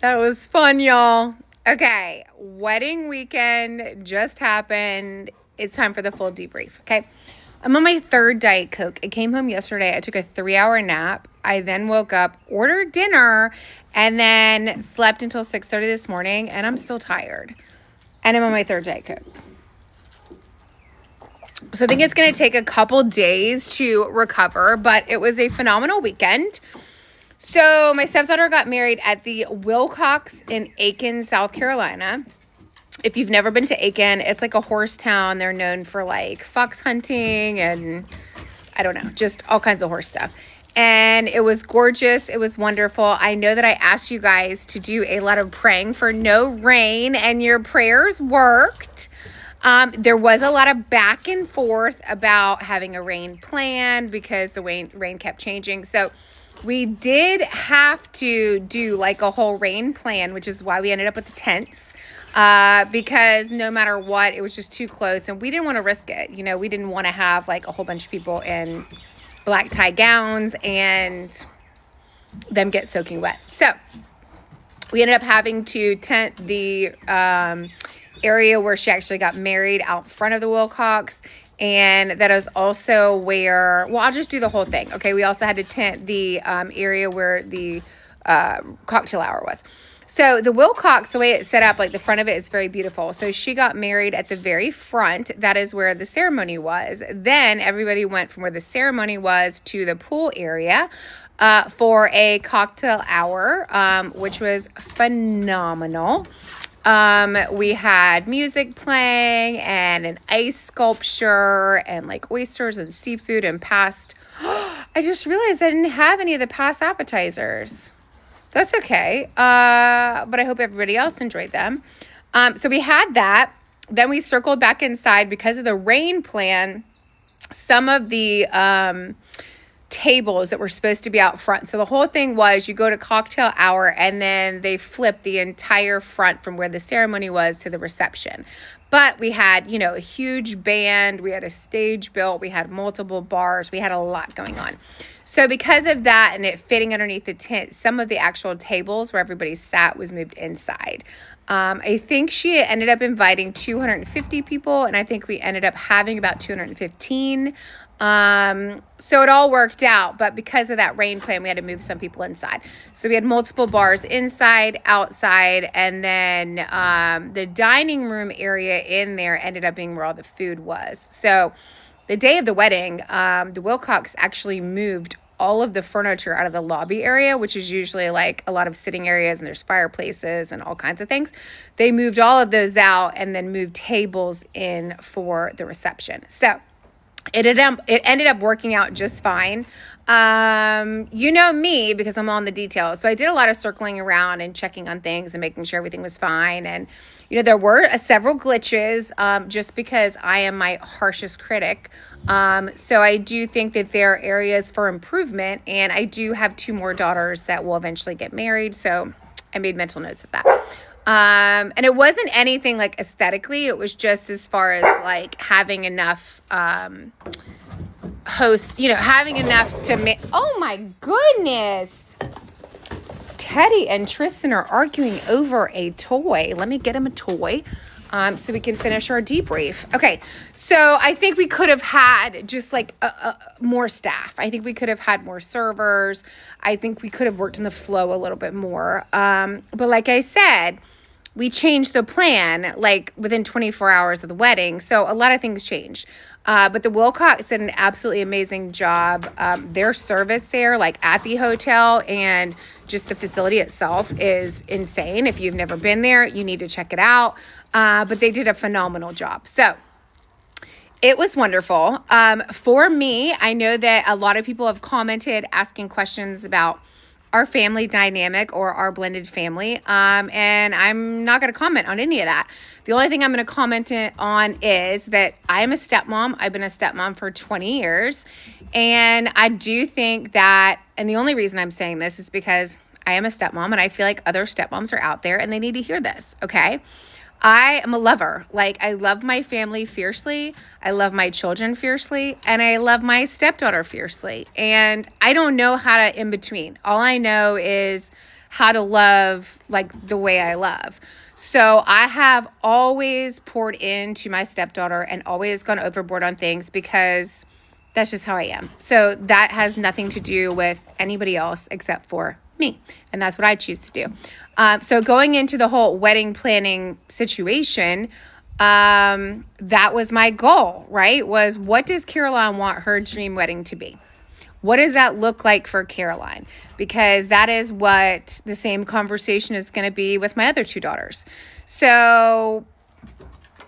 That was fun, y'all. Okay, wedding weekend just happened. It's time for the full debrief, okay? I'm on my third Diet Coke. I came home yesterday. I took a 3-hour nap. I then woke up, ordered dinner, and then slept until 6:30 this morning, and I'm still tired. And I'm on my third Diet Coke. So I think it's going to take a couple days to recover, but it was a phenomenal weekend. So my stepdaughter got married at the Wilcox in Aiken, South Carolina. If you've never been to Aiken, it's like a horse town. They're known for like fox hunting and I don't know, just all kinds of horse stuff. And it was gorgeous. It was wonderful. I know that I asked you guys to do a lot of praying for no rain, and your prayers worked. There was a lot of back and forth about having a rain plan because the rain kept changing. So we did have to do like a whole rain plan, which is why we ended up with the tents, because no matter what, it was just too close and we didn't want to risk it. You know, we didn't want to have like a whole bunch of people in black tie gowns and them get soaking wet. So we ended up having to tent the area where she actually got married out front of the Wilcox. And that is also where, well, I'll just do the whole thing. Okay. We also had to tent the area where the cocktail hour was. So the Wilcox, the way it's set up, like the front of it is very beautiful. So she got married at the very front. That is where the ceremony was. Then everybody went from where the ceremony was to the pool area for a cocktail hour, which was phenomenal. We had music playing and an ice sculpture and like oysters and seafood and past. I just realized I didn't have any of the past appetizers. That's okay. But I hope everybody else enjoyed them. So we had that. Then we circled back inside because of the rain plan. Some of the, tables that were supposed to be out front. So the whole thing was you go to cocktail hour and then they flip the entire front from where the ceremony was to the reception. But we had, you know, a huge band. We had a stage built. We had multiple bars. We had a lot going on. So because of that and it fitting underneath the tent, some of the actual tables where everybody sat was moved inside. I think she ended up inviting 250 people, and I think we ended up having about 215. So it all worked out, but because of that rain plan, we had to move some people inside. So we had multiple bars inside, outside, and then the dining room area in there ended up being where all the food was. So the day of the wedding, the Wilcox actually moved all of the furniture out of the lobby area, which is usually like a lot of sitting areas and there's fireplaces and all kinds of things. They moved all of those out and then moved tables in for the reception. So it ended up working out just fine. You know me because I'm on the details. So I did a lot of circling around and checking on things and making sure everything was fine. And, you know, there were several glitches just because I am my harshest critic. So I do think that there are areas for improvement. And I do have 2 more daughters that will eventually get married. So I made mental notes of that. And it wasn't anything like aesthetically. It was just as far as like having enough hosts, you know, having enough to make. Oh my goodness. Teddy and Tristan are arguing over a toy. Let me get him a toy so we can finish our debrief. Okay, so I think we could have had just like more staff. I think we could have had more servers. I think we could have worked in the flow a little bit more. But like I said, we changed the plan like within 24 hours of the wedding. So a lot of things changed. But the Wilcox did an absolutely amazing job. Their service there, like at the hotel and just the facility itself is insane. If you've never been there, you need to check it out. But they did a phenomenal job. So it was wonderful. For me, I know that a lot of people have commented asking questions about our family dynamic or our blended family. And I'm not going to comment on any of that. The only thing I'm going to comment on is that I am a stepmom. I've been a stepmom for 20 years. And I do think that, and the only reason I'm saying this is because I am a stepmom and I feel like other stepmoms are out there and they need to hear this. Okay. I am a lover. Like, I love my family fiercely. I love my children fiercely. And I love my stepdaughter fiercely. And I don't know how to in between. All I know is how to love like the way I love. So I have always poured into my stepdaughter and always gone overboard on things because that's just how I am. So that has nothing to do with anybody else except for me. And that's what I choose to do. So going into the whole wedding planning situation, that was my goal, right? Was what does Caroline want her dream wedding to be? What does that look like for Caroline? Because that is what the same conversation is going to be with my other two daughters. So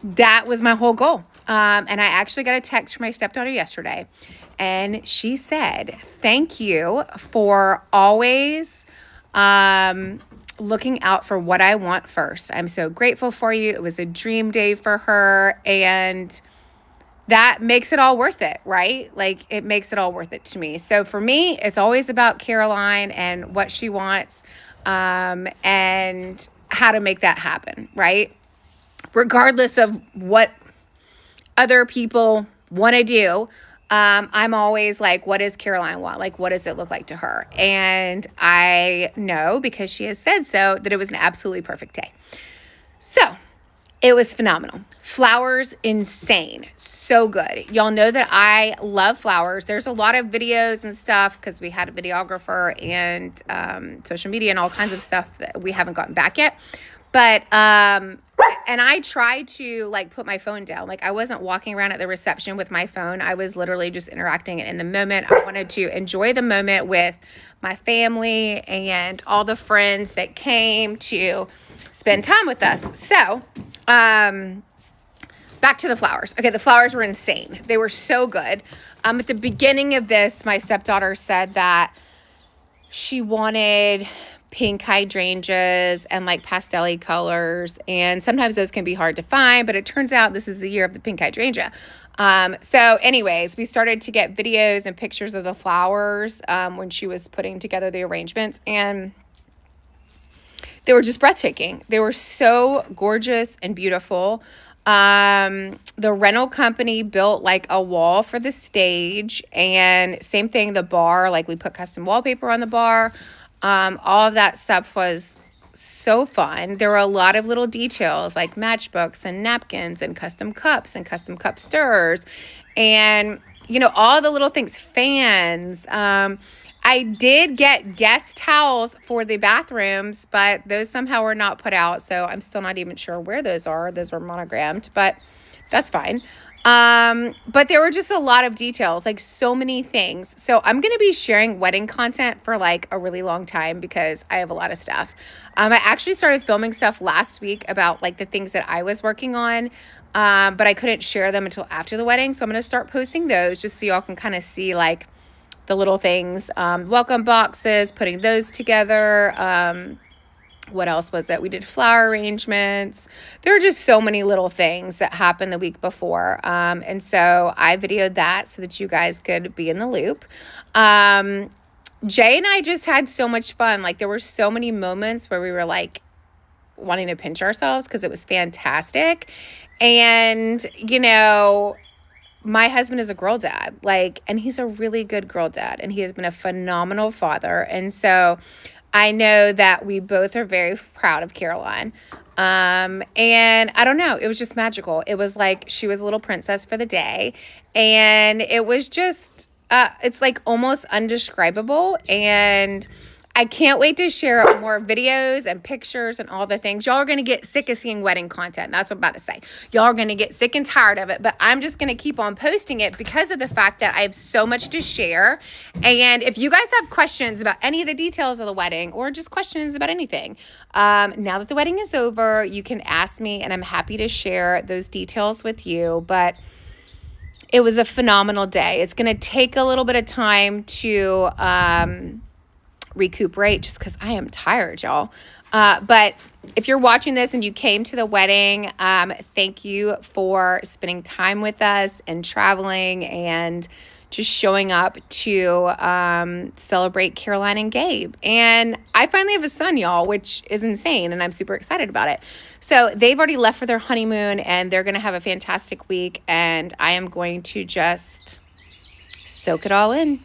that was my whole goal. And I actually got a text from my stepdaughter yesterday, and she said, thank you for always looking out for what I want first. I'm so grateful for you. It was a dream day for her, and that makes it all worth it, right? Like, it makes it all worth it to me. So for me, it's always about Caroline and what she wants, and how to make that happen, right? Regardless of what other people want to do, I'm always like, what does Caroline want? Like, what does it look like to her? And I know, because she has said so, that it was an absolutely perfect day. So it was phenomenal. Flowers, insane. So good. Y'all know that I love flowers. There's a lot of videos and stuff because we had a videographer and social media and all kinds of stuff that we haven't gotten back yet. But, and I tried to like put my phone down. Like, I wasn't walking around at the reception with my phone. I was literally just interacting in the moment. I wanted to enjoy the moment with my family and all the friends that came to spend time with us. So, back to the flowers. Okay, the flowers were insane. They were so good. At the beginning of this, my stepdaughter said that she wanted pink hydrangeas and like pastel-y colors, and sometimes those can be hard to find, but it turns out this is the year of the pink hydrangea. So anyways, we started to get videos and pictures of the flowers when she was putting together the arrangements, and they were just breathtaking. They were so gorgeous and beautiful. The rental company built like a wall for the stage, and same thing, the bar, like we put custom wallpaper on the bar. All of that stuff was so fun. There were a lot of little details like matchbooks and napkins and custom cups and custom cup stirrers and, you know, all the little things, fans. I did get guest towels for the bathrooms, but those somehow were not put out. So I'm still not even sure where those are. Those were monogrammed, but that's fine. But there were just a lot of details, like so many things. So I'm going to be sharing wedding content for like a really long time because I have a lot of stuff. I actually started filming stuff last week about like the things that I was working on. But I couldn't share them until after the wedding. So I'm going to start posting those just so y'all can kind of see like the little things, welcome boxes, putting those together. What else was it? We did flower arrangements. There were just so many little things that happened the week before. And so I videoed that so that you guys could be in the loop. Jay and I just had so much fun. Like, there were so many moments where we were like wanting to pinch ourselves because it was fantastic. And, you know, my husband is a girl dad, like, and he's a really good girl dad, and he has been a phenomenal father. And so I know that we both are very proud of Caroline. And I don't know, it was just magical. It was like she was a little princess for the day, and it was just, it's like almost undescribable. And I can't wait to share more videos and pictures and all the things. Y'all are going to get sick of seeing wedding content. That's what I'm about to say. Y'all are going to get sick and tired of it, but I'm just going to keep on posting it because of the fact that I have so much to share. And if you guys have questions about any of the details of the wedding or just questions about anything, now that the wedding is over, you can ask me and I'm happy to share those details with you. But it was a phenomenal day. It's going to take a little bit of time to recuperate just because I am tired, y'all. But if you're watching this and you came to the wedding, thank you for spending time with us and traveling and just showing up to celebrate Caroline and Gabe. And I finally have a son, y'all, which is insane, and I'm super excited about it. So they've already left for their honeymoon, and they're going to have a fantastic week, and I am going to just soak it all in.